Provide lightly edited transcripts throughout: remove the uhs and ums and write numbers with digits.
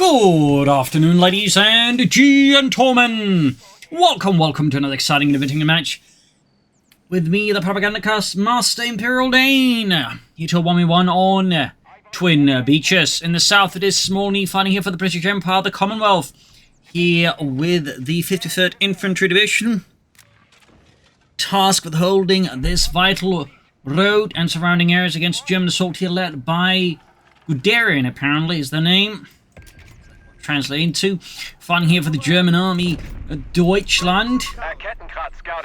Good afternoon, ladies and gentlemen. Welcome to another exciting and inviting match with me, the Propagandacast Master Imperial Dane. Here to a 1v1 on Twin Beaches. In the south, it is SmallNhii fighting here for the British Empire, the Commonwealth. Here with the 53rd Infantry Division, tasked with holding this vital road and surrounding areas against German assault here, led by Guderian, apparently is the name. Translating to fighting here for the German army, Deutschland.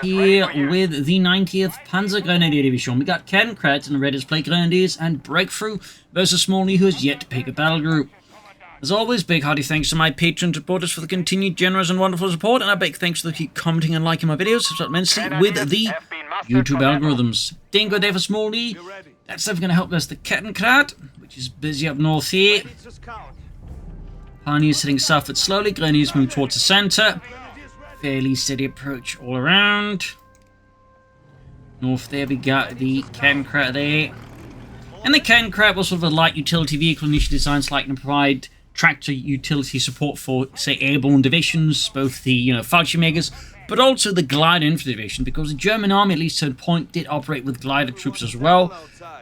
Here with the 90th Panzergrenadier Division. We got Kettenkratz and the Red Display Grenadiers and Breakthrough versus SmallNhii, who has yet to pick a battle group. As always, big hearty thanks to my Patreon supporters for the continued generous and wonderful support, and a big thanks to the keep commenting and liking my videos, helps out immensely with the YouTube algorithms. Dingo there for SmallNhii. That's definitely going to help us. The Kettenkratz, which is busy up north here. Pioneers heading southward slowly, Grenadiers move towards the centre. Fairly steady approach all around. North there we got the Kettenkratz there. And the Kettenkratz was sort of a light utility vehicle initially designed so like to provide tractor utility support for, say, airborne divisions, both the, Fallschirmjägers, but also the glider infantry division, because the German army, at least to a point, did operate with glider troops as well.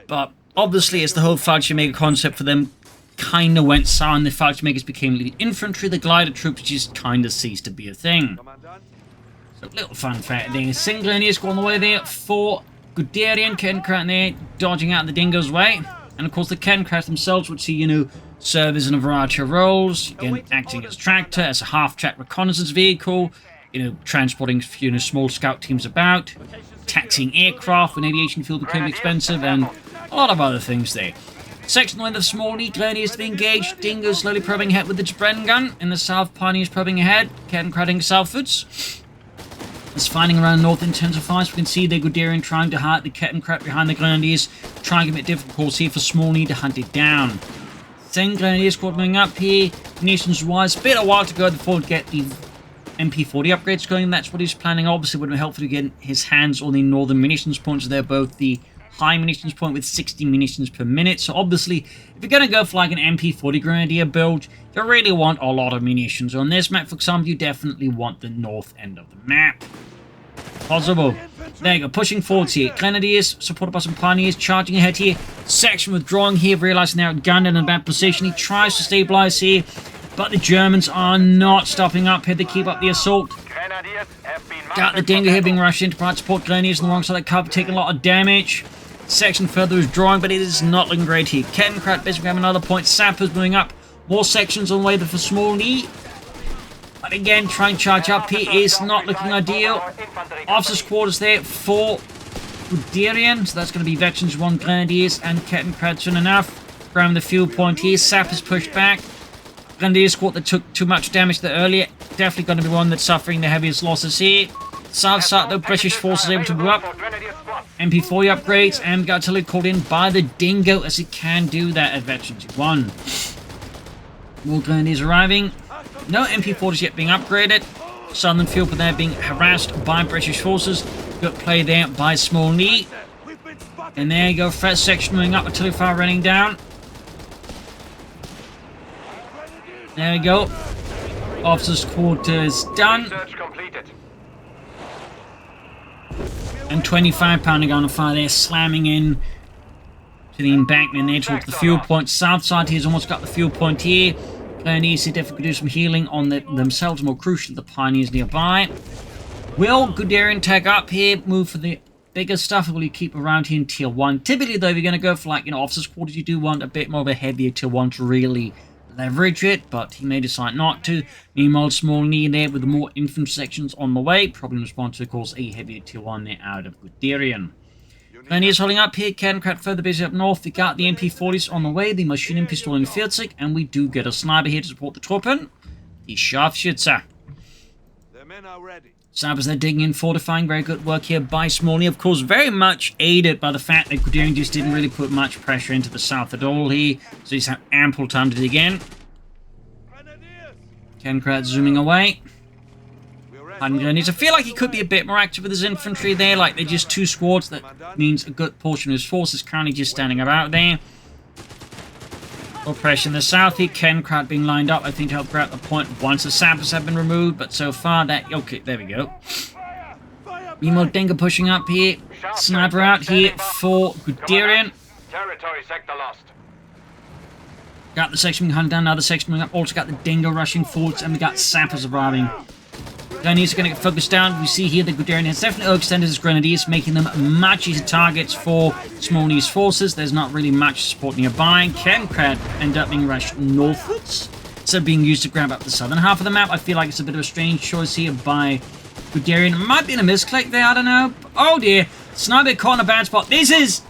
But obviously, as the whole Fallschirmjäger concept for them kind of went sour and the Fallschirmjägers became lead infantry, the glider troops just kind of ceased to be a thing. So, little fun fact there. Single Grenadiers go on the way there for Guderian, Kettenkratz there, dodging out of the Dingo's way. And of course, the Kettenkratz themselves would see, serve as in a variety of roles. Again, acting as tractor, as a half-track reconnaissance vehicle, transporting, small scout teams about, taxiing aircraft when aviation fuel became expensive, and a lot of other things there. Section length of SmallNhii, Grenadiers to be engaged, Dingo slowly probing ahead with its Bren gun. In the south, Pioneers probing ahead, Kettenkratz southwards. As fighting around north intensifies, we can see the Guderian trying to hide the Kettenkratz behind the Grenadiers, trying to make it difficult here for SmallNhii to hunt it down. Then Grenadiers squad moving up here, munitions-wise, a bit a while to go before we get the MP40 upgrades going. That's what he's planning. Obviously, it would be helpful to get his hands on the northern munitions points. They're both the high munitions point with 60 munitions per minute. So obviously, if you're going to go for like an MP40 Grenadier build, you really want a lot of munitions. On this map, for example, you definitely want the north end of the map. Possible. There you go, pushing forwards here. Grenadiers, supported by some Pioneers, charging ahead here. Section withdrawing here, realizing they're outgunned and in a bad position. He tries to stabilize here, but the Germans are not stopping up here. They keep up the assault. Got the Dingo here being rushed in to provide support. Grenadiers on the wrong side of the cover, taking a lot of damage. Section further withdrawing, but it is not looking great here. Kettenkratz basically having another point. Sappers moving up. More sections on the way for SmallNhii. But again, trying to charge up here is not looking ideal. Officers' quarters there for Guderian. So that's going to be Veterans 1 Grenadiers and Kettenkratz soon enough. Grabbing the fuel point here. Sappers pushed back. Grenadier squad that took too much damage there earlier. Definitely going to be one that's suffering the heaviest losses here. South side, the British forces able to move up. MP40 upgrades and got artillery called in by the Dingo as it can do that at Veterans 1. More Grenadiers arriving. No MP40s yet being upgraded. Southern field but they're being harassed by British forces. Good play there by SmallNhii. And there you go, first section moving up, artillery fire running down. There we go. Officers' quarters done. And 25 pounder gun of fire there, slamming in to the embankment there towards the fuel point. South side here's almost got the fuel point here. Grenadiers see definitely do some healing on themselves, more crucial the Pioneers nearby. Will Guderian tag up here, move for the bigger stuff, or will you keep around here in tier 1? Typically though, if you're going to go for like, officers' quarters, you do want a bit more of a heavier tier 1 to really leverage it, but he may decide not to. Meanwhile, SmallNhii there with the more infantry sections on the way, probably in response to, of course, a heavier tier 1 there out of Guderian. Grenadiers holding up here, Kettenkratz further busy up north. We got the MP40s on the way, the machine pistol and Vierzig, and we do get a sniper here to support the Truppen, the Scharfschütze. The men are ready. Snipers they're digging in, fortifying, very good work here by SmallNhii, of course, very much aided by the fact that Guderian just didn't really put much pressure into the south at all here, so he's had ample time to dig in. Kettenkratz zooming away. Grenadiers. I feel like he could be a bit more active with his infantry there, like they're just two squads. That means a good portion of his force is currently just standing about there. More pressure in the south here. Kencrat being lined up, I think, to help grab the point once the sappers have been removed. But so far, that... Okay, there we go. Meanwhile, Dingo pushing up here. Sniper out here for Guderian. Territory sector lost. Got the section being hunted down, another section being up. Also got the Dingo rushing forwards, and we got sappers arriving. Grenadiers are going to get focused down. We see here that Guderian has definitely extended his grenadiers, making them much easier targets for SmallNhii forces. There's not really much support nearby. Kencrat end up being rushed northwards, instead of being used to grab up the southern half of the map. I feel like it's a bit of a strange choice here by Guderian. Might be in a misclick there, I don't know. Oh dear, sniper caught in a bad spot. This is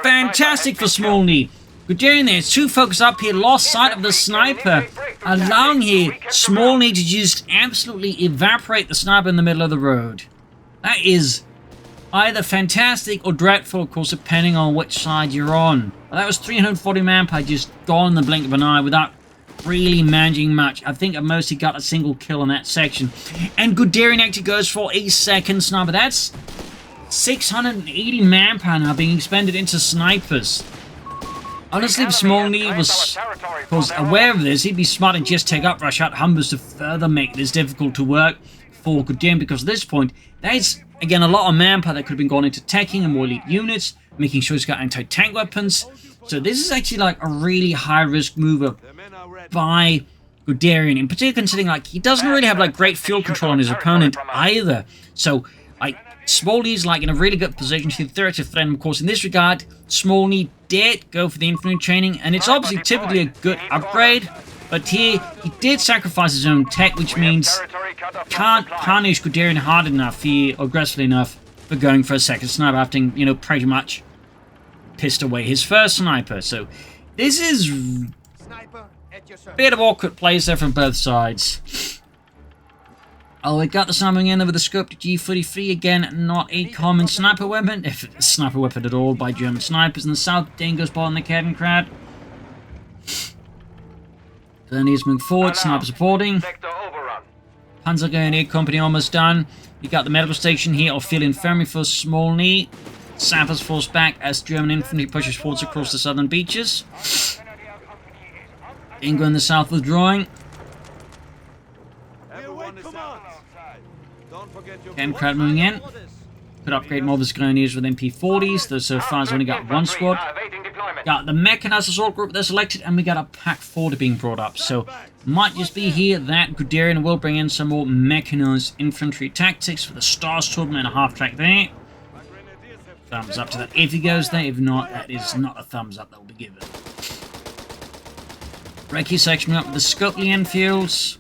fantastic for SmallNhii. Guderian there, too focused up here, lost sight of the sniper, allowing here SmallNhii to just absolutely evaporate the sniper in the middle of the road. That is either fantastic or dreadful, of course, depending on which side you're on. Well, that was 340 manpower just gone in the blink of an eye without really managing much. I think at most he got a single kill in that section. And Guderian actually goes for a second sniper. That's 680 manpower now being expended into snipers. Honestly, if SmallNhii was aware of this, he'd be smart and just take up rush out Humbers to further make this difficult to work for Guderian, because at this point, there's, again, a lot of manpower that could have been gone into teching and more elite units, making sure he's got anti-tank weapons. So this is actually like a really high-risk move by Guderian, in particular considering like he doesn't really have like great fuel control on his opponent either. So like SmallNhii's like in a really good position to threat to threaten. Of course, in this regard, SmallNhii did go for the infantry training, and it's obviously typically a good upgrade. But here, he did sacrifice his own tech, which means can't punish Guderian hard enough here, or aggressively enough, for going for a second sniper after, you know, pretty much pissed away his first sniper. So this is a bit of awkward plays there from both sides. Oh, we got the sniper in with the scope to G33 again, not a common sniper weapon, if it's a sniper weapon at all, by German snipers in the south. Dingo's ball in the Kencrat. Grenadiers moving forward, sniper supporting. Panzergrenadier company almost done. You got the medical station here, or field infirmary for SmallNhii. Sappers force back as German infantry pushes forwards across the southern beaches. Dingo in the south withdrawing. Kencrat moving in. Could upgrade more of his grenadiers with MP40s, though so far he's only got one squad. Got the mechanized assault group that's selected, and we got a Pack 40 being brought up. So might just be here that Guderian will bring in some more mechanized infantry tactics for the Stars tournament and a half track there. Thumbs up to that if he goes there. If not, that is not a thumbs up that will be given. Recce section up with the Scopely Enfields.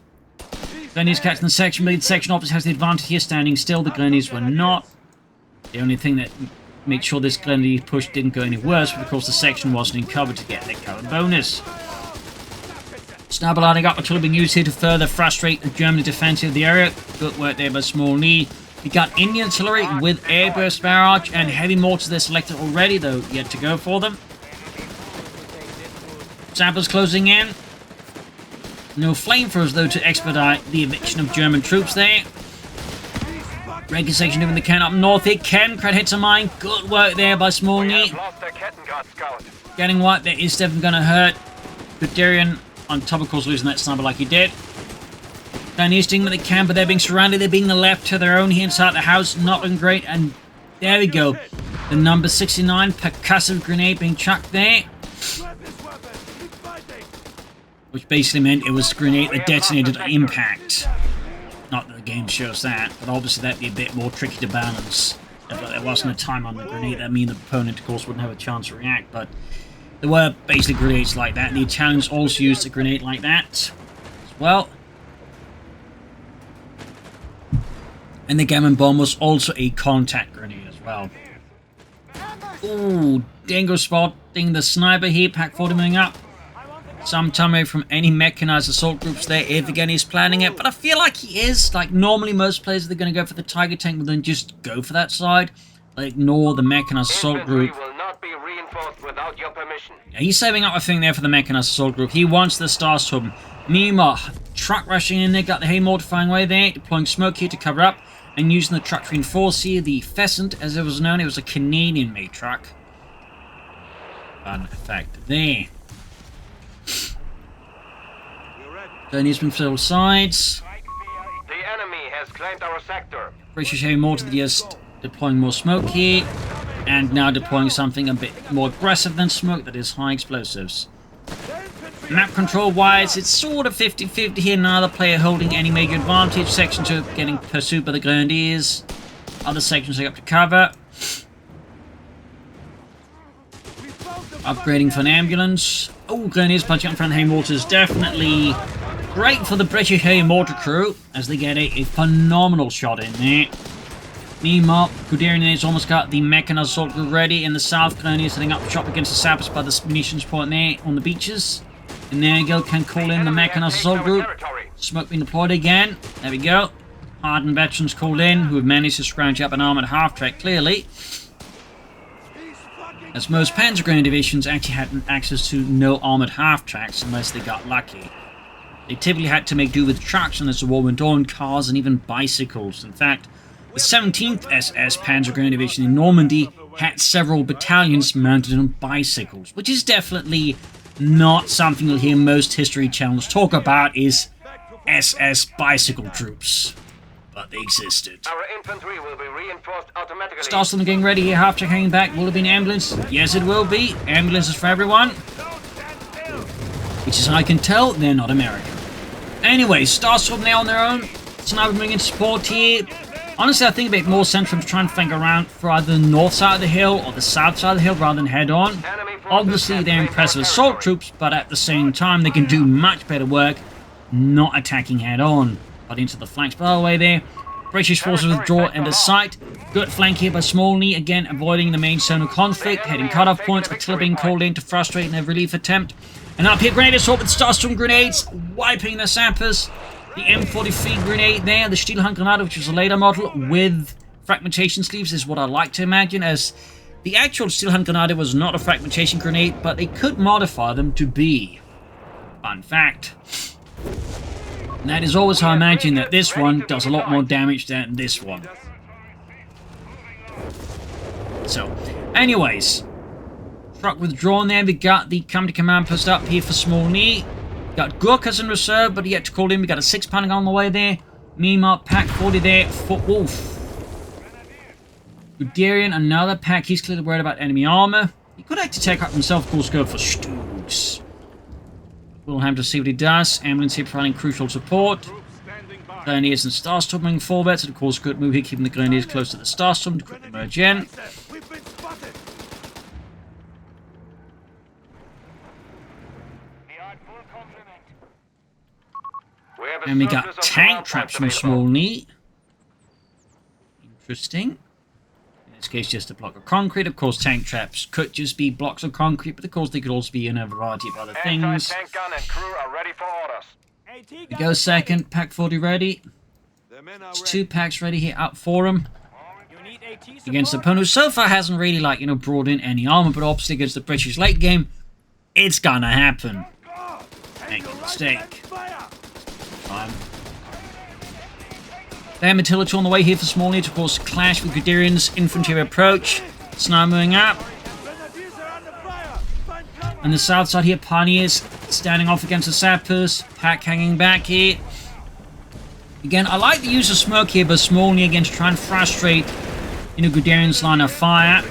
Grenadiers catching the section lead. Section officer has the advantage here, standing still. The Grenadiers were not. The only thing that made sure this Grenadier push didn't go any worse, but of course the section wasn't in cover to get their cover bonus. Sniper lining up artillery being used here to further frustrate the German defense of the area. Good work there by SmallNhii. We got Indian artillery with airburst barrage and heavy mortars. They're selected already, though yet to go for them. Sappers closing in. No flamethrowers, though, to expedite the eviction of German troops there. Recce section doing the can up north here. Kencrat hits a mine. Good work there by SmallNhii. Getting wiped there is definitely going to hurt. Guderian on top, of course, losing that sniper like he did. Grenadiers doing what they can, but they're being surrounded. They're being left to their own here inside the house. Not looking great. And there we go. The number 69 percussive grenade being chucked there. Which basically meant it was a grenade that detonated at impact. Not that the game shows that, but obviously that'd be a bit more tricky to balance. If there wasn't a time on the grenade, that'd mean the opponent, of course, wouldn't have a chance to react, but there were basically grenades like that. The Italians also used a grenade like that as well. And the Gammon bomb was also a contact grenade as well. Ooh, Dingo spotting the sniper here, Pack 40 moving up. Some time away from any mechanized assault groups there if again he's planning it, but I feel like he is. Like normally most players they're going to go for the Tiger tank will then just go for that side. They ignore the mechanized assault group. Will not be reinforced without your permission. Yeah, he's saving up a thing there for the mechanized assault group. He wants the Stars hub. Meanwhile, truck rushing in there, got the hay mortifying way there, deploying smoke here to cover up, and using the truck to reinforce here. The Pheasant, as it was known, it was a Canadian-made truck. Fun fact there. Grenadiers from several sides. The enemy has claimed our sector. British heavy mortar just deploying more smoke here. And now deploying something a bit more aggressive than smoke, that is high explosives. Map control wise, it's sort of 50-50 here. Neither player holding any major advantage. Sections are getting pursued by the Grenadiers. Other sections are up to cover. Upgrading for an ambulance. Oh, Grenadiers punching up in front of heavy mortars. Definitely great for the British heavy mortar crew as they get a phenomenal shot in there. Meanwhile, Guderian has almost got the mechanized assault group ready in the south. Grenadiers setting up shop against the sappers by the munitions point there on the beaches. And there you go, can call in the mechanized assault group. Smoke being deployed again. There we go. Hardened veterans called in who have managed to scrounge up an armoured half-track clearly. As most Panzergrenadier divisions actually had access to no armoured half-tracks unless they got lucky. They typically had to make do with trucks and as the war went on, cars and even bicycles. In fact, the 17th SS Panzergrenadier Division in Normandy had several battalions mounted on bicycles, which is definitely not something you'll hear most history channels talk about, is SS bicycle troops. But they existed. Our infantry will be reinforced automatically. Starstorm getting ready here, half-track hanging back. Will it be an ambulance? Yes, it will be. Ambulances for everyone. Which is, I can tell, they're not American. Anyway, Starstorm now on their own. Sniper bringing support here. Honestly, I think it'd be more sensible to try and flank around for either the north side of the hill or the south side of the hill rather than head on. Obviously, they're impressive assault troops, but at the same time, they can do much better work not attacking head on. But into the flanks, by the way, there. British forces withdraw into sight. Good flank here by SmallNhii, again avoiding the main zone of conflict. Heading cutoff points, artillery being called in to frustrate their relief attempt. And up here, grenade assault with Starstorm grenades, wiping the sappers. The M43 grenade there, the Stielhandgranate, which was a later model with fragmentation sleeves, is what I like to imagine, as the actual Stielhandgranate was not a fragmentation grenade, but they could modify them to be. Fun fact. And that is always how I imagine that this one does a lot more damage than this one. So, anyways, truck withdrawn there. We got the company command post up here for SmallNhii. Got Gurkhas in reserve, but yet to call in. We got a 6-pounder on the way there. Meanwhile, Pack 40 there for Wolf. Guderian, another pack. He's clearly worried about enemy armor. He could actually take up himself, of course, go for Stoogs. We'll have to see what he does. Ambulance here providing crucial support. Grenadiers and Starstorm moving forwards. And of course, good move here, keeping the Grenadiers close to the Starstorm to quickly merge in. And we got tank traps from SmallNhii. Interesting. In this case, just a block of concrete. Of course, tank traps could just be blocks of concrete, but of course, they could also be in a variety of other things. Tank gun and crew are ready for orders. We go second. Pack 40 ready. There's 2 packs ready here out for him. Against the opponent who so far hasn't really, brought in any armor, but obviously against the British late game, it's gonna happen. Make a mistake. They have artillery on the way here for SmallNhii to, of course, clash with Guderian's infantry approach. Sniper moving up. On the south side here, Pioneers standing off against the sappers. Pack hanging back here. Again, I like the use of smoke here, but SmallNhii again to try and frustrate, Guderian's line of fire.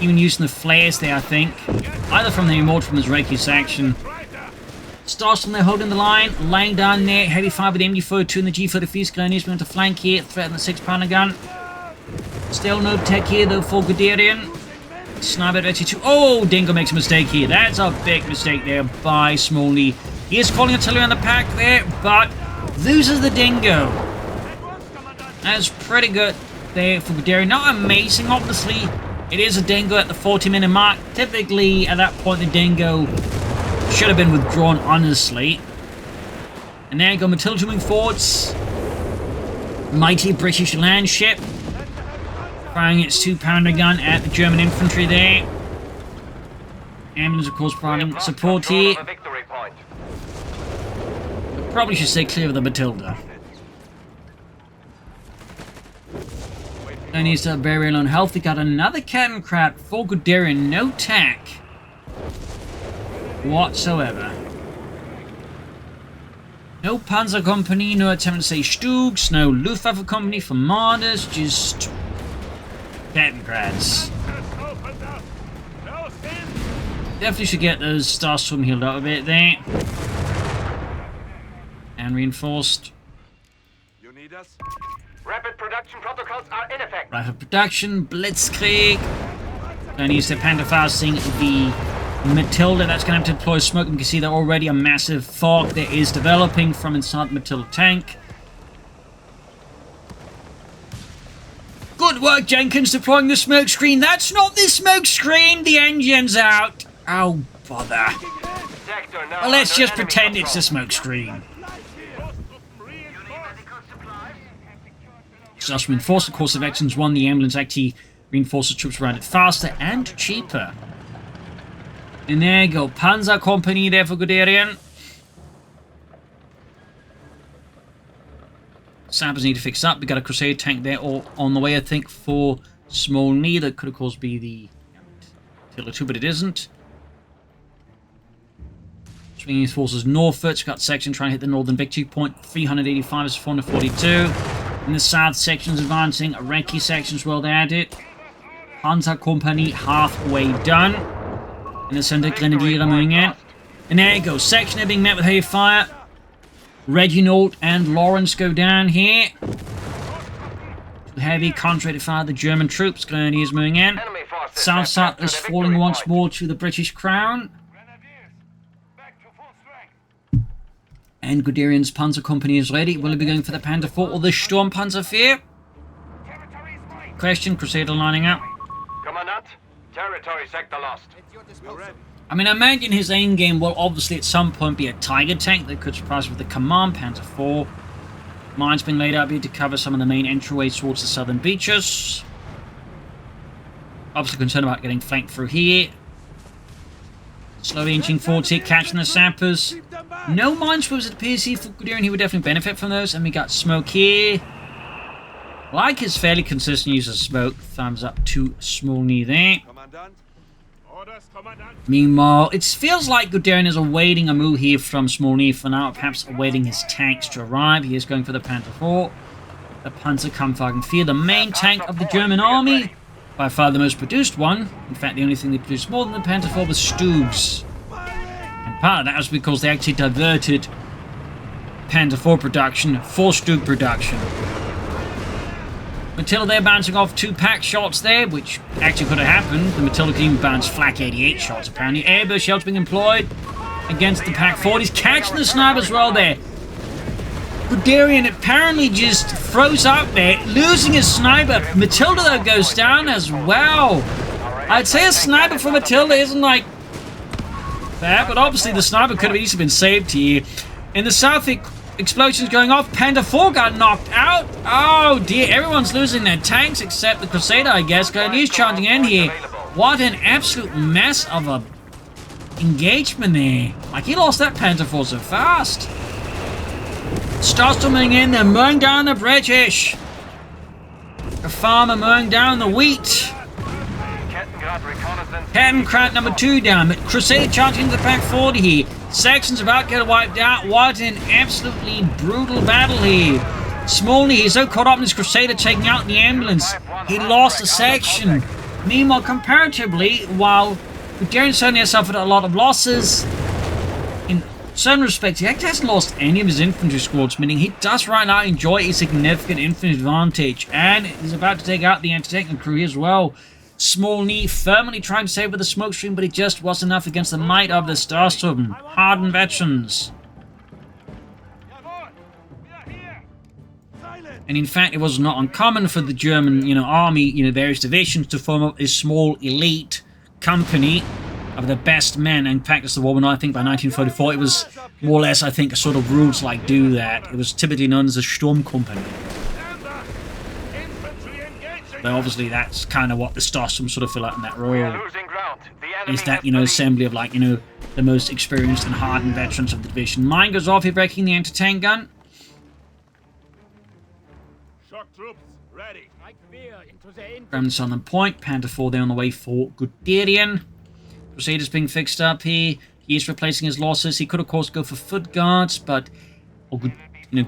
Even using the flares there, I think. Either from the immortal from his Reiki section. Starstorm there holding the line, laying down there, heavy fire with the MG42 and the G35 Grenadiers going to flank here, threaten the 6-pounder gun. Still no tech here though for Guderian. Sniper at 82. Oh, Dingo makes a mistake here. That's a big mistake there by SmallNhii. He is calling artillery on the pack there, but loses the Dingo. That's pretty good there for Guderian. Not amazing, obviously. It is a Dingo at the 40-minute mark. Typically, at that point, the Dingo should have been withdrawn, honestly. And there you go, Matilda moving forwards. Mighty British land ship. Firing its 2-pounder gun at the German infantry there. Ambulance, of course, providing support here. I probably should stay clear of the Matilda. And he's very low on health. We got another cannon crab for Guderian. No tack whatsoever. No Panzer Company, no attempt to say Stugs, no Luftwaffe Company for Marders, just Kettenkrads. Definitely should get those Starstorm healed up a bit there. And reinforced. You need us? Rapid production protocols are in effect. Rapid production, Blitzkrieg. Gonna use the Panzerfausting, the Matilda, that's going to have to deploy smoke. You can see that already a massive fog that is developing from inside the Matilda tank. Good work, Jenkins, deploying the smoke screen. That's not the smoke screen. The engine's out. Oh, bother. Well, let's just pretend it's the smoke screen. Just reinforced the course of actions. One, the ambulance actually reinforces troops around it faster and cheaper. And there you go, Panzer Company there for Guderian. Sappers need to fix up. We got a Crusader tank there all on the way, I think, for SmallNhii. That could, of course, be the Tiller 2, but it isn't. Swinging his forces northwards. Got section trying to hit the northern victory point. 385 is 442. In the south section's advancing. Iraqi sections well at it. Panzer Company halfway done. In the center, Grenadier moving in. And there you go. Section are being met with heavy fire. Reginald and Lawrence go down here. Heavy concentrated fire. The German troops. Grenadiers moving in. South side is falling once more to the British Crown. And Guderian's Panzer Company is ready. Will it be going for the Panther 4 or the Sturmpanzer 4? Question. Crusader lining up. Commandant, territory sector lost. I mean, I imagine his aim game will obviously at some point be a Tiger tank that could surprise with the Command Panther 4. Mines being laid out here to cover some of the main entryways towards the southern beaches. Obviously concerned about getting flanked through here. Slowly inching forward here, catching the sappers. No minesweepers, it appears here for Guderian. He would definitely benefit from those. And we got smoke here. Like his fairly consistent use of smoke. Thumbs up to SmallNhii there. Meanwhile, it feels like Guderian is awaiting a move here from SmallNhii for now, perhaps awaiting his tanks to arrive. He is going for the Panther 4. The Panzerkampfwagen 4, the main tank of the German army. By far the most produced one. In fact, the only thing they produced more than the Panther 4 was Stugs. And part of that was because they actually diverted Panther 4 production for Stug production. Matilda there bouncing off 2 pack shots there, which actually could have happened. The Matilda could even bounce flak 88 shots apparently. Airburst shells being employed against the pack 40s. Catching the sniper as well there. Guderian apparently just throws up there, losing his sniper. Matilda though goes down as well. I'd say a sniper for Matilda isn't like that, but obviously the sniper could have easily been saved here. In the south, explosions going off. Panther 4 got knocked out. Oh dear, everyone's losing their tanks except the Crusader, I guess. Grenadiers charging in here. What an absolute mess of a engagement there. Like, he lost that Panther 4 so fast. Starts coming in, they're mowing down the British. The farmer mowing down the wheat. Kettenkrad number 2 down. Crusader charging into the pack 40 here. Sections about to get wiped out. What an absolutely brutal battle here. SmallNhii is so caught up in his Crusader taking out the ambulance. He lost a section. Meanwhile, comparatively, while Guderian certainly has suffered a lot of losses, in certain respects, he actually hasn't lost any of his infantry squads, meaning he does right now enjoy a significant infantry advantage. And he's about to take out the anti-tank crew as well. SmallNhii firmly trying to save with the smoke stream, but it just wasn't enough against the might of the Starstorm. Hardened veterans. And in fact, it was not uncommon for the German, army, various divisions to form up a small elite company of the best men and practice the war. And I think by 1944, it was more or less, I think, a sort of rules like do that. It was typically known as a Sturmkompanie. But obviously, that's kind of what the Starstorm sort of fill out in that role. Is that, assembly of, the most experienced and hardened veterans of the division. Mine goes off here, breaking the anti-tank gun. Shock troops ready. From the southern point. Panther 4 there on the way for Guderian. Crusaders being fixed up here. He is replacing his losses. He could, of course, go for foot guards, but or good,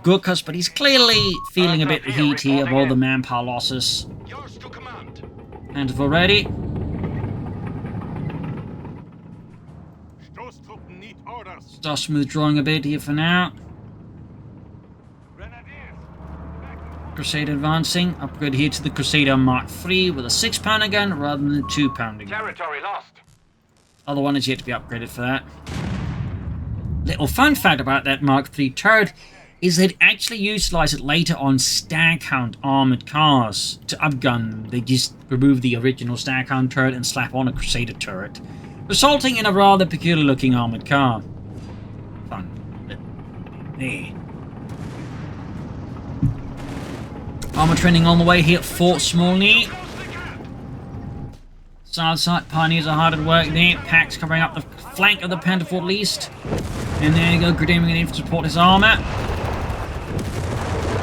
Gurkhas, but he's clearly feeling a bit the heat here of all the manpower losses. Yours to command. Panzer ready. Stoßtruppen need orders. Starts withdrawing a bit here for now. Crusader advancing. Upgrade here to the Crusader Mark III with a 6-pounder gun rather than the 2-pounder gun. Territory lost. Other one is yet to be upgraded for that. Little fun fact about that Mark III turret is they'd actually utilize it later on Staghound armored cars to upgun them. They just remove the original Staghound turret and slap on a Crusader turret, resulting in a rather peculiar looking armored car. Fun. There. Armor training on the way here at Fort SmallNhii. South side Pioneers are hard at work there. Packs covering up the flank of the Panther Fort East. And there you go, Guderian in to support his armor.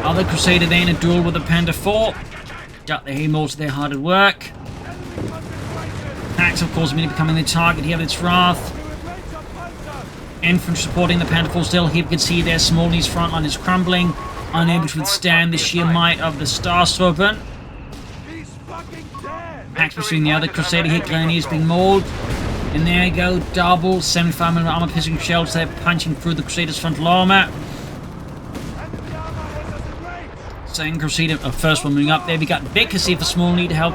Other Crusader there in a duel with the Panther Fort. Got the Haymortar there hard at work. Packs, of course, immediately becoming the target here of its wrath. Infantry supporting the Panther Fort still. Here you can see there SmallNhii's front line is crumbling, unable to withstand the sheer might of the Starstruppen. Packs pursuing the other Crusader here. Glennie is being mauled. And there you go, double 75mm armor piercing shells there, punching through the Crusader's frontal armor. Second Crusader, first one moving up there. We got Vickers here for SmallNhii to help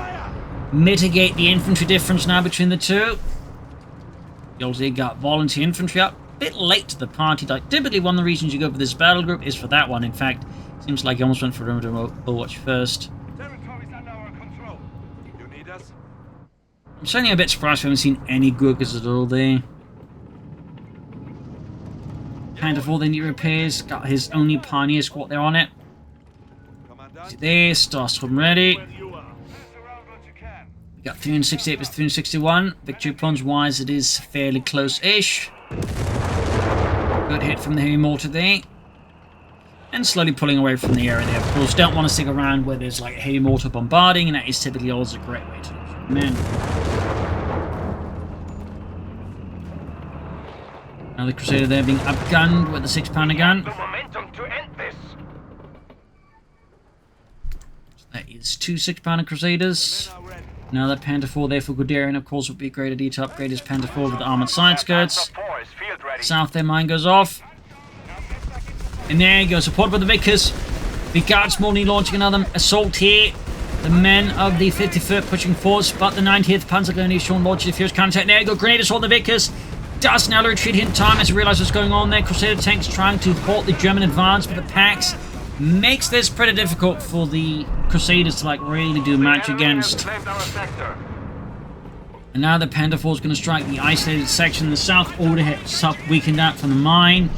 mitigate the infantry difference now between the two. You also got volunteer infantry up. A bit late to the party. Like, typically one of the reasons you go for this battle group is for that one. In fact, seems like you almost went for Overwatch first. I'm certainly a bit surprised we haven't seen any Gurkhas at all there. Panther Fort, they need repairs. Got his only Pioneer squad there on it. There, Starstruppen ready. We got 368 with 361. Victory points wise, it is fairly close-ish. Good hit from the Haymortar there. And slowly pulling away from the area there. Of course, don't want to stick around where there's like Haymortar bombarding, and that is typically always a great way to lose men. Now the Crusader there being upgunned with the 6-pounder gun. The momentum to end this. That is 2 6-pounder Crusaders. Now that Panther 4 there for Guderian, of course, would be a great idea to upgrade his Panther 4 with the armored side skirts. South there, mine goes off. And there you go, support by the Vickers. The guards SmallNhii launching another assault here. The men of the 53rd pushing forwards, but the 90th Panzergrenadier Division launching the fierce counterattack. There you go, grenadiers on the Vickers. Does now retreat in time as he realizes what's going on there. Crusader tanks trying to halt the German advance, but the packs makes this pretty difficult for the Crusaders to like really do much against. And now the Panther Fort is going to strike the isolated section in the south. Order hits up, weakened out from the mine.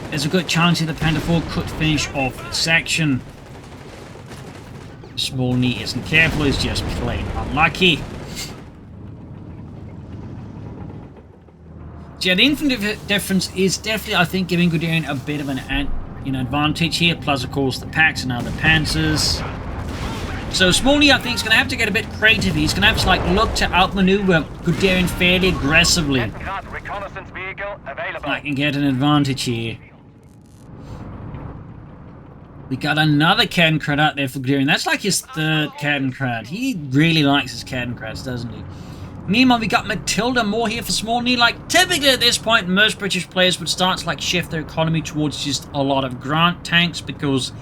There's a good chance that the Panther Fort could finish off the section. SmallNhii isn't careful, he's just plain unlucky. So yeah, the infantry difference is definitely, I think, giving Guderian a bit of an advantage here. Plus, of course, the packs and now the panzers. So SmallNhii, I think, is going to have to get a bit creative. He's going to have to like look to outmaneuver Guderian fairly aggressively. Reconnaissance vehicle available. I can get an advantage here. We got another Cadencrad out there for Guderian. That's like his third Cadencrad. He really likes his Cadencrads, doesn't he? Meanwhile, we got Matilda more here for SmallNhii. Like, typically at this point, most British players would start to like shift their economy towards just a lot of Grant tanks because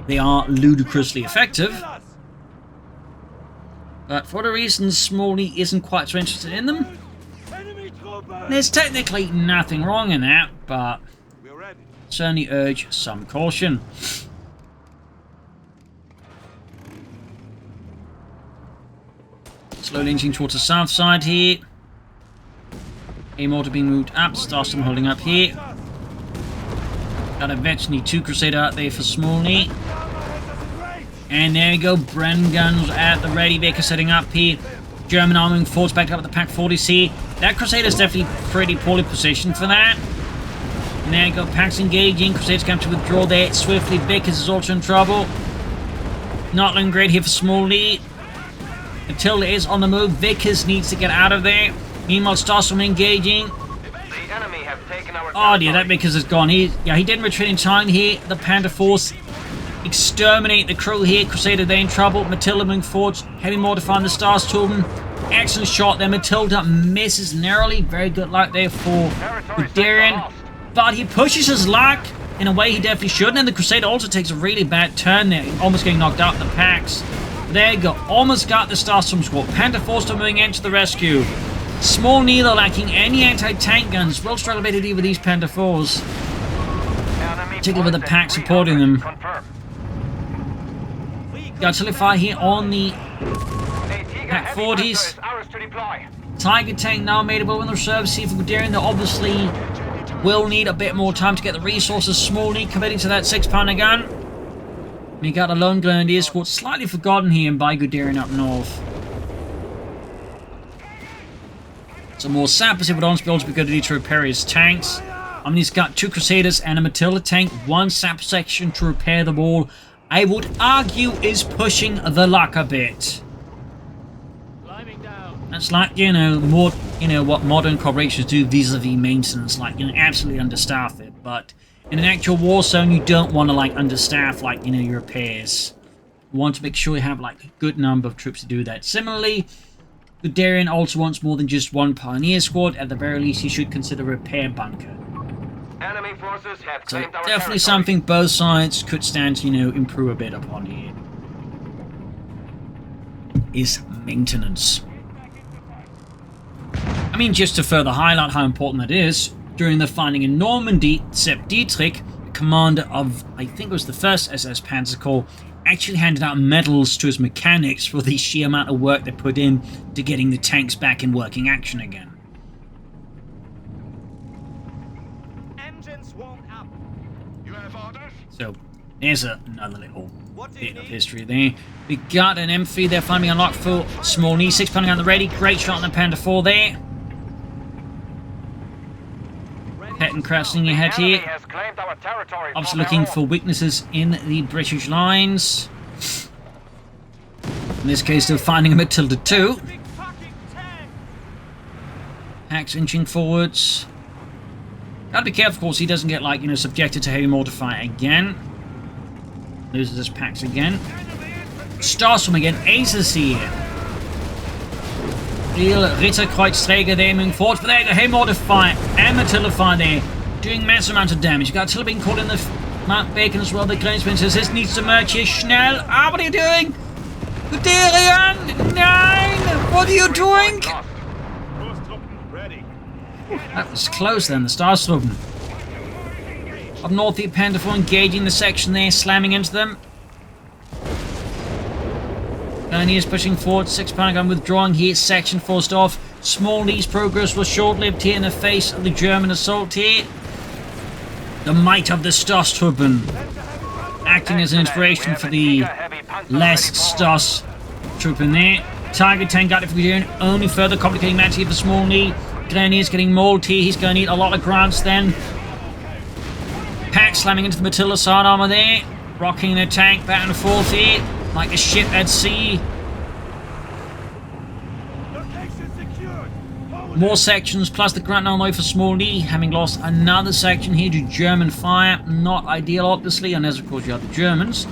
they are ludicrously effective. But for the reasons SmallNhii isn't quite so interested in them. There's technically nothing wrong in that, but certainly urge some caution. Slowly inching towards the south side here. Haymortar being moved up. Starstruppen holding up here. Got eventually 2 Crusader out there for SmallNhii. And there you go. Bren guns at the ready. Vickers setting up here. German arming forwards back up at the Pack 40s here. That Crusader is definitely pretty poorly positioned for that. And there you go. Packs engaging. Crusaders come to withdraw there swiftly. Vickers is also in trouble. Not looking great here for SmallNhii. Matilda is on the move. Vickers needs to get out of there. Meanwhile, Starstruppen engaging. The enemy have taken our Oh dear, that territory. Vickers is gone. He didn't retreat in time here. The Panther Force exterminate the crew here. Crusader, they're in trouble. Matilda moving forwards. Heavy mortar on the Starsturm. Excellent shot there. Matilda misses narrowly. Very good luck there for Guderian. But he pushes his luck in a way he definitely shouldn't. And the Crusader also takes a really bad turn there. Almost getting knocked out in the packs. There you go. Almost got the Starstorm squad. Panther Force moving in to the rescue. SmallNhii, though, lacking any anti-tank guns, will struggle a bit to deal with these Panther 4s. Particularly with the pack supporting them. Artillery fire here on the Pack 40s. Tiger tank now made available in the reserve. See for Guderian, they obviously will need a bit more time to get the resources. SmallNhii committing to that 6-pounder gun. We got a lone Grenadier squad slightly forgotten here by Guderian up north. Some more sappers would honestly be good to repair his tanks. I mean, he's got 2 Crusaders and a Matilda tank, 1 sapper section to repair the wall. I would argue is pushing the luck a bit. That's like, more, what modern corporations do vis-a-vis maintenance, like, absolutely understaff it. But in an actual war zone, you don't want to, understaff, your repairs. You want to make sure you have, a good number of troops to do that. Similarly, Guderian also wants more than just 1 Pioneer squad. At the very least, he should consider a repair bunker. Enemy forces have So claimed our definitely territory. something both sides could stand to, improve a bit upon here. Is maintenance. I mean, just to further highlight how important that is, during the fighting in Normandy, Sepp Dietrich, the commander of, I think it was the 1st SS Panzer Corps, actually handed out medals to his mechanics for the sheer amount of work they put in to getting the tanks back in working action again. Engines warmed up. You have orders? So, there's another little bit of history there. We got an M3 there finally unlocked for SmallNhii, 6-pounder on the ready. Great shot on the Panther 4 there. Petting crossing your head Enemy here. has claimed our territory. Obviously looking for weaknesses in the British lines. In this case, they're finding a Matilda 2. Hacks inching forwards. Gotta be careful, of course, he doesn't get, subjected to heavy mortar fire again. Loses his packs again. Starstorm again, aces here. Ritterkreuzträger there moving forward, but there you go, heavy mortar fire and Matilda fire there, doing massive amounts of damage. You got Attila being caught in the Mount Bacon as well. The Grenzman says this needs to merge here. Schnell, what are you doing? Guderian, nine, what are you doing? That was close then, the Starstorm. Up north, the Panther 4 engaging the section there, slamming into them. Grenadiers pushing forward, 6-pounder gun withdrawing here, section forced off. SmallNhii's progress was short-lived here in the face of the German assault here. The might of the Starsturm acting as an inspiration for the less Stas troop in there. Tiger tank got it for Guderian, only further complicating match here for SmallNhii. Grenadiers getting mauled here, he's going to need a lot of grants then. Pack slamming into the Matilda side armor there, rocking the tank back and forth here. Like a ship at sea. More sections, plus the Grant Alloy for SmallNhii, having lost another section here to German fire. Not ideal, obviously, unless, of course, you have the Germans.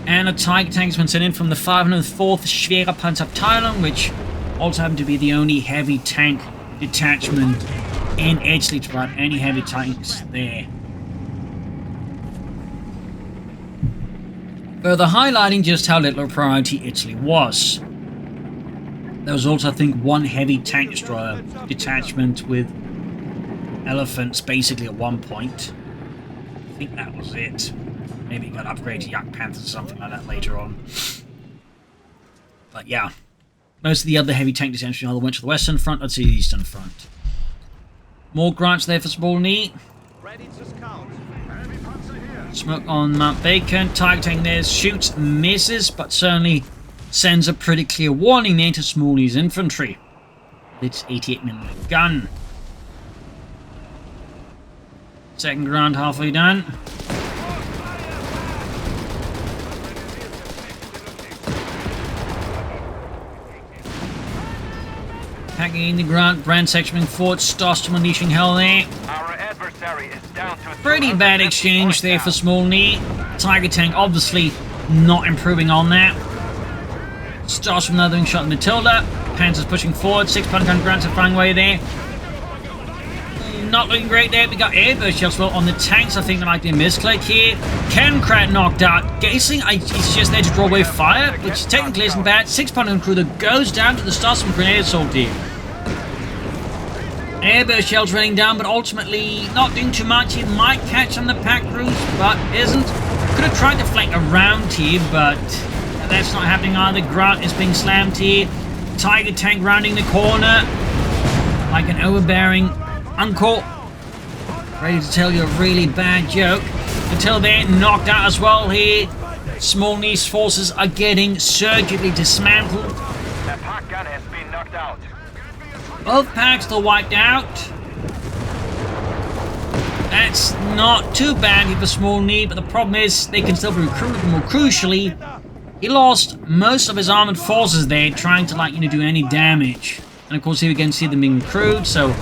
And a Tiger tank has been sent in from the 504th Schwere Panzerabteilung, which also happened to be the only heavy tank detachment in Italy to provide any heavy tanks there. Further highlighting just how little a priority Italy was. There was also, I think, 1 heavy tank destroyer detachment with elephants basically at one point. I think that was it. Maybe it got upgraded to Yak Panthers or something like that later on. But yeah, most of the other heavy tank detachment either went to the western front or to the eastern front. More grants there for SmallNhii. Ready to scout. Smoke on Mount Bacon. Tiger tank there shoots, misses, but certainly sends a pretty clear warning there to SmallNhii's infantry. Its 88mm gun. Second round halfway done. Packing in the ground, Brand section moving forward, Starstorm unleashing hell there. Our adversary adversary is down to Pretty bad exchange there for SmallNhii. Tiger tank obviously not improving on that. Starts from another shot in Matilda. Panzer's pushing forward. 6-pounder gun grants are flying away there. Not looking great there. We got airburst shells well on the tanks. I think there might be a misclick here. Kenkrat knocked out. Guessing he's just there to draw away fire, which technically isn't bad. 6-pounder gun crew that goes down to the Starstorm grenade assault here. Airburst shells running down, but ultimately not doing too much. He might catch on the pack crews, but isn't. Could have tried to flank around here, but that's not happening either. Grant is being slammed here. Tiger tank rounding the corner like an overbearing uncle, ready to tell you a really bad joke. Until they're knocked out as well here. SmallNhii's forces are getting surgically dismantled. The pack gun has been knocked out. Both packs are wiped out. That's not too bad for SmallNhii, but the problem is they can still be recruited. More crucially, he lost most of his armored forces there trying to do any damage. And of course here we can see them being recruited, so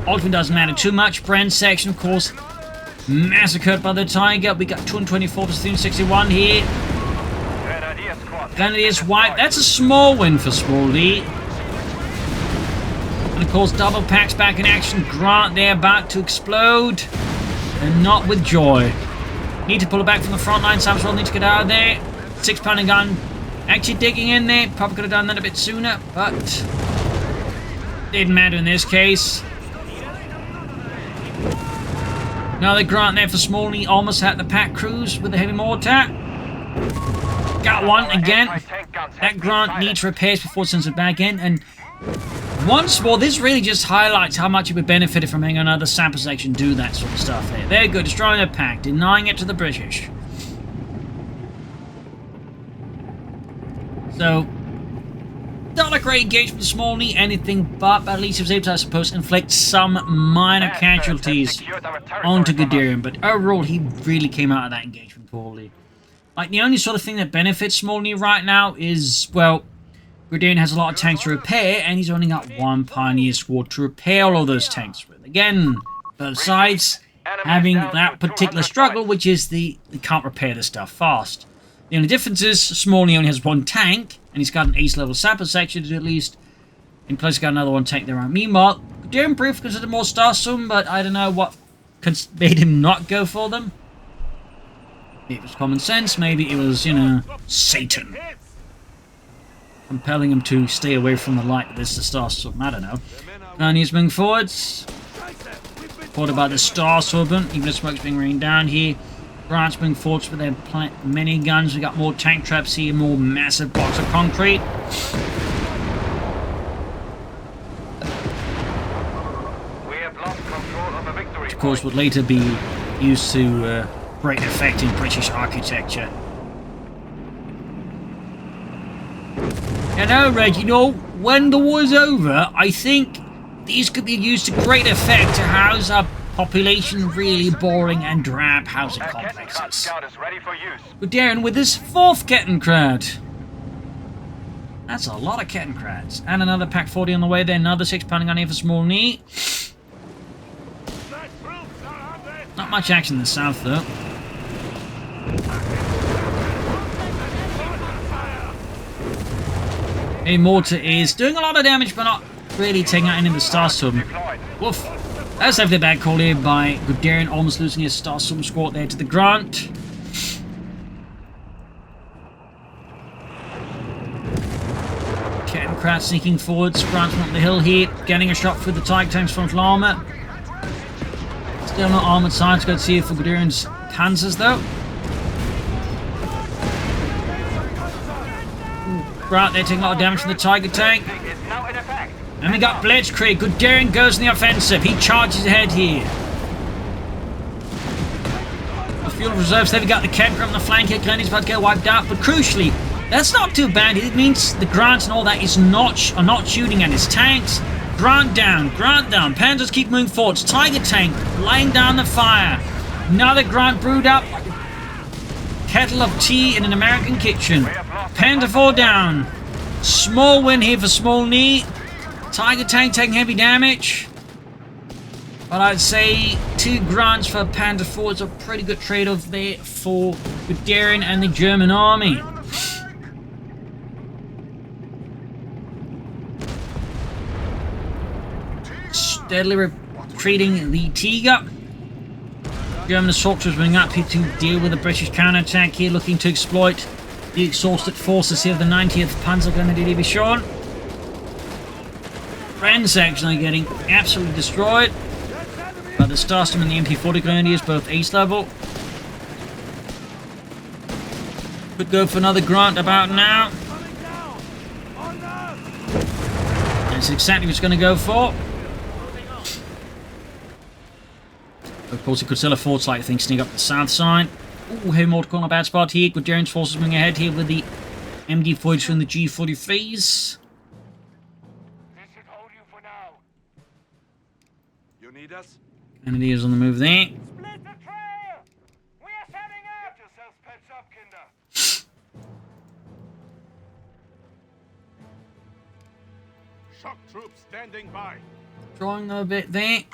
ultimately doesn't matter too much. Brand section, of course, massacred by the Tiger. We got 224 versus 361 here. Grenadiers wiped. That's a small win for SmallNhii. And of course, double packs back in action. Grant there about to explode. And not with joy. Need to pull it back from the front line. Samswell needs to get out of there. 6-pounder gun actually digging in there. Probably could have done that a bit sooner, but didn't matter in this case. Another Grant there for SmallNhii. Almost had the pack crews with the heavy mortar. Got one again. That Grant needs repairs before it sends it back in. And once more, this really just highlights how much it would benefit from having another sample section do that sort of stuff there. They're good. Destroying the pack. Denying it to the British. So, not a great engagement with SmallNhii, anything but at least he was able to, I suppose, inflict some minor casualties onto Guderian. But overall, he really came out of that engagement poorly. Like, the only sort of thing that benefits SmallNhii right now is, well, Guderian has a lot of tanks to repair, and he's only got one Pioneer squad to repair all of those tanks with. Again, both sides having that particular struggle, which is they can't repair the stuff fast. The only difference is SmallNhii only has one tank, and he's got an ace-level sapper section at least. In place, he's got another one tank there around. Meanwhile, Guderian briefly considered more Starstorm, but I don't know what made him not go for them. Maybe it was common sense, maybe it was, Satan compelling him to stay away from the light of this Starstorm. I don't know. And he's moving forwards. What about the Starstorm? Even the smoke's being rained down here. Grant's moving forwards with their many guns. We got more tank traps here, more massive blocks of concrete. We have lost control of a victory. Which of course would later be used to great effect in British architecture. You know, Reginald, when the war's over, I think these could be used to great effect to house a population really boring and drab housing complexes. Guderian with his 4th Kettenkrad. That's a lot of Kettenkrads. And another Pack 40 on the way there. Another 6-pounder gun here for SmallNhii. Not much action in the south though. A mortar is doing a lot of damage, but not really taking out any of the Starstorm. Woof. That's definitely a bad call here by Guderian, almost losing his Starstorm squad there to the Grant. Kettenkrat sneaking forwards, Grant's up the hill here, getting a shot through the Tiger tank's frontal armour. Still not armoured sides, good to see it for Guderian's Panzers though. Grant, they're taking a lot of damage from the Tiger tank. And we got Blitzkrieg. Guderian goes in the offensive. He charges ahead here. The fuel reserves there. We got the Kenkrat on the flank here. Glennie's about to get wiped out. But crucially, that's not too bad. It means the Grants and all that are not shooting at his tanks. Grant down. Grant down. Panzers keep moving forwards. Tiger tank laying down the fire. Another Grant brewed up. Kettle of tea in an American kitchen. Panther 4 down. Small win here for SmallNhii. Tiger tank taking heavy damage. But I'd say 2 grants for Panther 4 is a pretty good trade-off there for Guderian and the German army. Steadily retreating the Tiger. German assault troops moving up here to deal with the British counterattack here, looking to exploit the exhausted forces here of the 90th Panzergrenadier Division. Friends actually getting absolutely destroyed. But the Starstorm and the MP40 Grenadiers both ace level. Could go for another grant about now. That's exactly what it's going to go for. Of course, it could still afford to, like, sneak up the south side. Ooh, heavy mortar corner bad spot here. Guderian's forces moving ahead here with the MD-42 and the G-43s. You need us? Grenadiers on the move there. Split the trail! We are setting up! Get yourselves patched up, Kinder. Shock troops standing by. Drawing a bit there.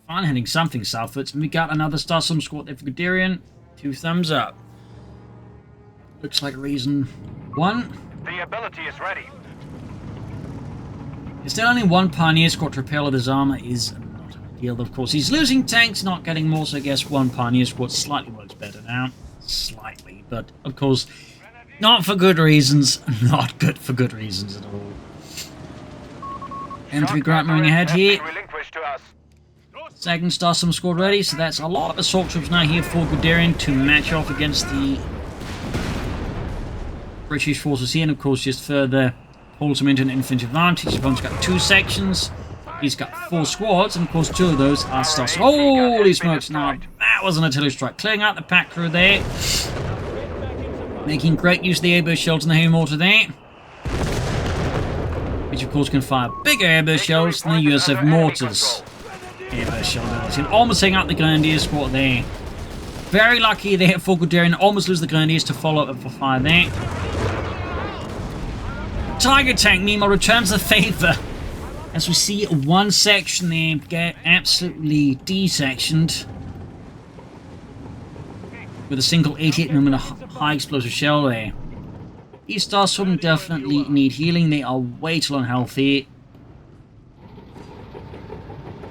Fine, heading something southwards. And we got another Starstorm squad there for Guderian. 2 thumbs up. Looks like reason 1. The ability is ready. There's still only 1 Pioneer squad to repair his armor is not ideal, of course. He's losing tanks, not getting more, so I guess 1 Pioneer squad slightly works better now. Slightly, but of course, not for good reasons. Not good for good reasons at all. M3 Grant moving ahead here. Second Starstorm squad ready, so that's a lot of assault troops now here for Guderian to match off against the British forces here, and of course just further pulls him into an infantry advantage. He's got 2 sections, he's got 4 squads, and of course 2 of those are Starstorm. Holy smokes, now that was an artillery strike. Clearing out the pack crew there. Making great use of the airburst shells and the heavy mortar there. Which of course can fire bigger airburst shells than the USF mortars. Airburst shell ability. And almost taking out the Grenadier squad there. Very lucky there for Guderian. Almost lose the Grenadiers to follow up for fire there. Tiger tank, meanwhile, returns the favour. As we see 1 section there get absolutely desectioned. With a single 88mm high explosive shell there. These Starstorm definitely need healing. They are way too unhealthy.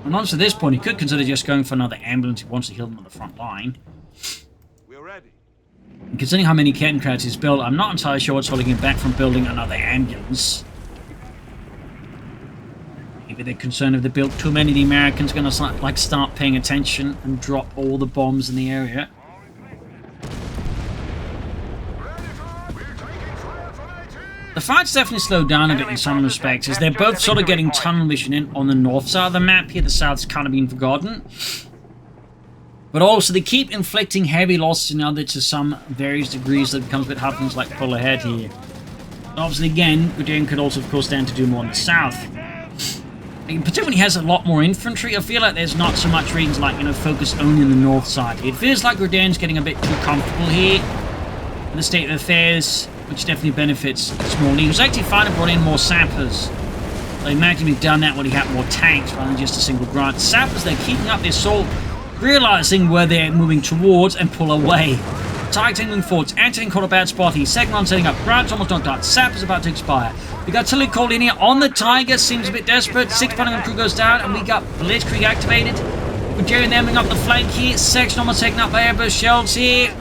And onto this point, he could consider just going for another ambulance. He wants to heal them on the front line. We're ready. And considering how many Kettenkrats he's built, I'm not entirely sure what's holding him back from building another ambulance. Maybe they're concerned if they built too many, the Americans are going to like start paying attention and drop all the bombs in the area. The fight's definitely slowed down a bit in some respects, as they're both sort of getting tunnel vision in on the north side of the map here. The south's kind of been forgotten. But also, they keep inflicting heavy losses in other to some various degrees, so it becomes a bit hard things like pull ahead here. But obviously, again, Guderian could also, of course, stand to do more in the south. And particularly when he has a lot more infantry, I feel like there's not so much reasons like, you know, focus only on the north side. It feels like Guderian's getting a bit too comfortable here in the state of affairs, which definitely benefits SmallNhii, who's actually finally brought in more sappers. So imagine he'd done that when he had more tanks rather than just a single grunt. Sappers, they're keeping up the assault, realizing where they're moving towards and pull away. Tiger moving forwards, Antonin caught a bad spot here. Second one setting up, grunts almost knocked out, sappers about to expire. We got artillery called in here on the Tiger, seems a bit desperate. 6 Panzer crew goes down, and we got Blitzkrieg activated. Guderian then moving up the flank here. Section almost taken up by airburst shells here.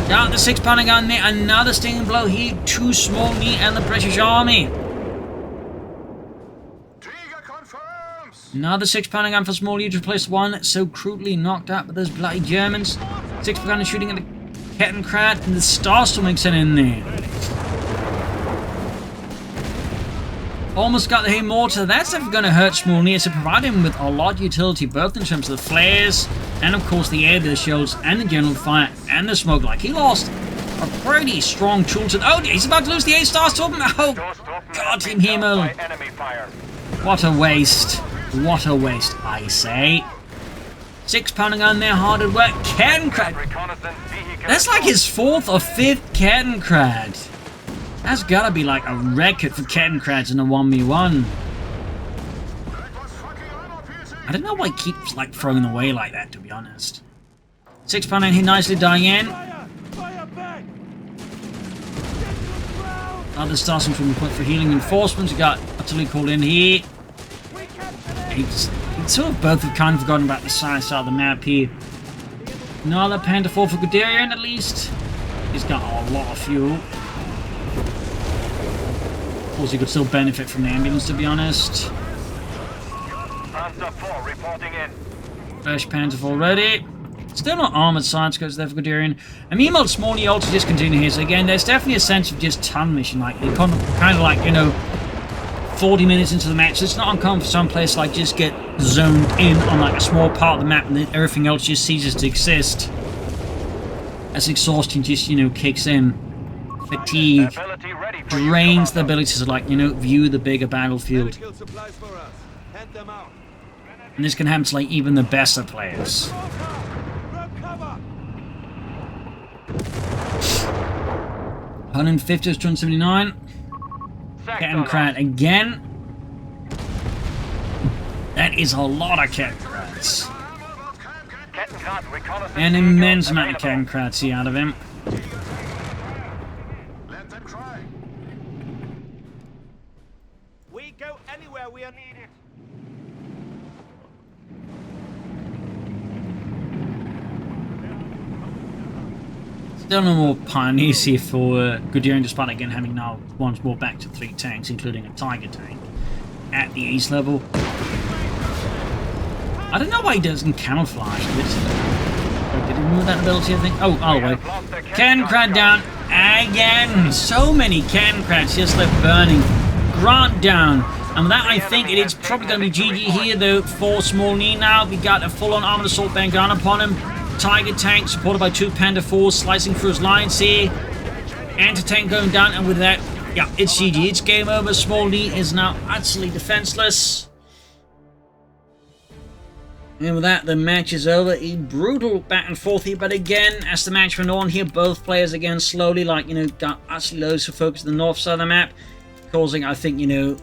Down the 6 Panzer gun there, another stinging blow here to SmallNhii and the British Army. Another 6 Panzer gun for SmallNhii to replace 1 so crudely knocked out by those bloody Germans. 6 gun shooting at the Kettenkrat, and the Starstorm makes it in there. Almost got the heavy mortar. That's never going to hurt SmallNhii, so provide him with a lot of utility, both in terms of the flares and, of course, the airburst shells and the general fire and the smoke. Like, he lost a pretty strong tool to... Oh, he's about to lose the Starstorm. Oh, God, Team Himmel. What a waste. What a waste, I say. 6 Panzer gun there, hard at work. Kettenkrat. That's like his 4th or 5th Kettenkrat. That's gotta be like a record for Kettenkrats in a 1v1. I don't know why he keeps like throwing away like that, to be honest. 6.9 hit nicely, dying. Other starting from the point for healing reinforcements. You got utterly called in here. It's sort of both have kind of forgotten about the side of the map here. Another Panther 4 for Guderian at least. He's got a lot of fuel. Of course, he could still benefit from the ambulance, to be honest. Panzer 4 reporting in. Fresh Panther 4 ready. Still not armored science goes there for Guderian. And meanwhile, SmallNhii also just continue here. So again, there's definitely a sense of just ton mission. Like, they kind of like, you know, 40 minutes into the match. It's not uncommon for some players to like just get zoned in on like a small part of the map and then everything else just ceases to exist. As exhaustion just, you know, kicks in. Fatigue drains the ability to like, you know, view the bigger battlefield. And this can happen to like even the best of players. 150 to 279. Kettenkrat again. That is a lot of Kettenkrats. An immense amount of Kettenkrats here out of him. Let them try. We go anywhere we are needed. Still no more pioneers here for Guderian, despite again having now once more back to 3 tanks, including a Tiger tank at the ace level. I don't know why he doesn't camouflage. Did he remove that ability, I think? Oh, wait. Kettenkrat down again. So many Kettenkrats just left burning. Grant down. And with that, I think it is probably going to be GG here, though, for SmallNhii now. We got a full-on armored assault bank gun upon him. Tiger tank supported by 2 Panther 4s slicing through his lines here. Anti-tank going down, and with that, yeah, it's GG. It's game over. SmallNhii is now utterly defenseless. And with that, the match is over. A brutal back and forth here, but again, as the match went on here, both players again slowly, like, you know, got utterly loads of focus on the north side of the map, causing, I think, you know,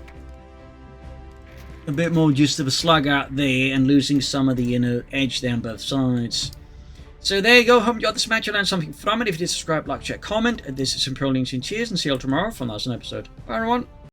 a bit more just of a slug out there and losing some of the, you know, edge there on both sides. So there you go. Hope you enjoyed this match. You learned something from it. If you did, subscribe, like, check, comment. And this is some Pro Links and cheers, and see you all tomorrow for another episode. Bye, everyone.